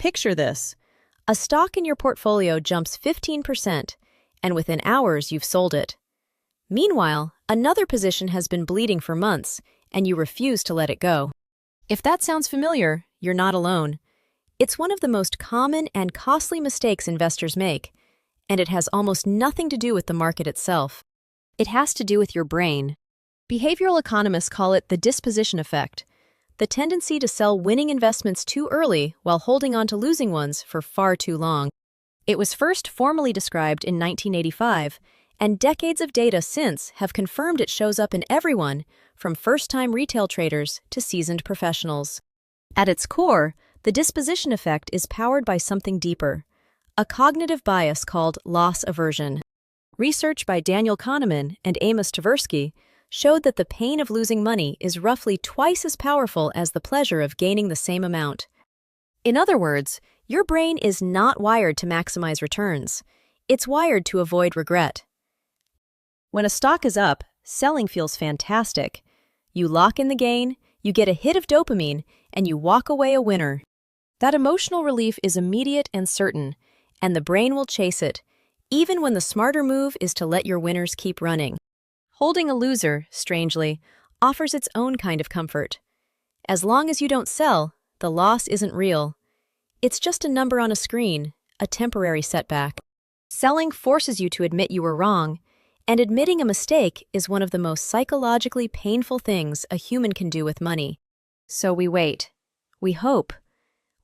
Picture this. A stock in your portfolio jumps 15%, and within hours you've sold it. Meanwhile, another position has been bleeding for months, and you refuse to let it go. If that sounds familiar, you're not alone. It's one of the most common and costly mistakes investors make, and it has almost nothing to do with the market itself. It has to do with your brain. Behavioral economists call it the disposition effect, the tendency to sell winning investments too early while holding on to losing ones for far too long. It was first formally described in 1985, and decades of data since have confirmed it shows up in everyone, from first-time retail traders to seasoned professionals. At its core, the disposition effect is powered by something deeper, a cognitive bias called loss-aversion. Research by Kahneman and Amos Tversky showed that the pain of losing money is roughly twice as powerful as the pleasure of gaining the same amount. In other words, your brain is not wired to maximize returns. It's wired to avoid regret. When a stock is up, selling feels fantastic. You lock in the gain, you get a hit of dopamine, and you walk away a winner. That emotional relief is immediate and certain, and the brain will chase it, even when the smarter move is to let your winners keep running. Holding a loser, strangely, offers its own kind of comfort. As long as you don't sell, the loss isn't real. It's just a number on a screen, a temporary setback. Selling forces you to admit you were wrong, and admitting a mistake is one of the most psychologically painful things a human can do with money. So we wait. We hope.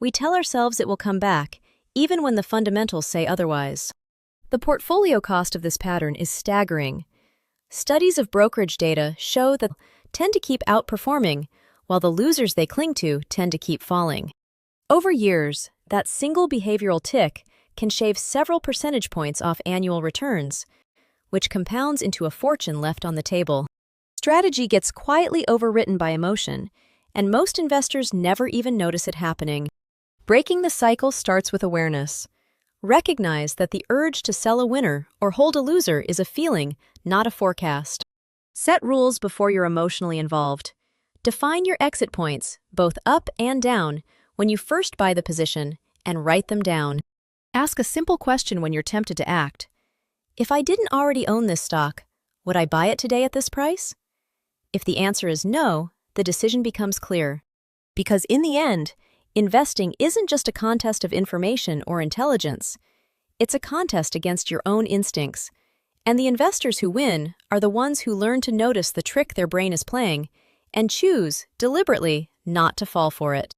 We tell ourselves it will come back, even when the fundamentals say otherwise. The portfolio cost of this pattern is staggering. Studies of brokerage data show that tend to keep outperforming, while the losers they cling to tend to keep falling. Over years, that single behavioral tick can shave several percentage points off annual returns, which compounds into a fortune left on the table. Strategy gets quietly overwritten by emotion, and most investors never even notice it happening. Breaking the cycle starts with awareness. Recognize that the urge to sell a winner or hold a loser is a feeling, not a forecast. Set rules before you're emotionally involved. Define your exit points, both up and down, when you first buy the position, and write them down. Ask a simple question when you're tempted to act. If I didn't already own this stock, would I buy it today at this price? If the answer is no, the decision becomes clear. Because in the end, investing isn't just a contest of information or intelligence. It's a contest against your own instincts. And the investors who win are the ones who learn to notice the trick their brain is playing and choose, deliberately, not to fall for it.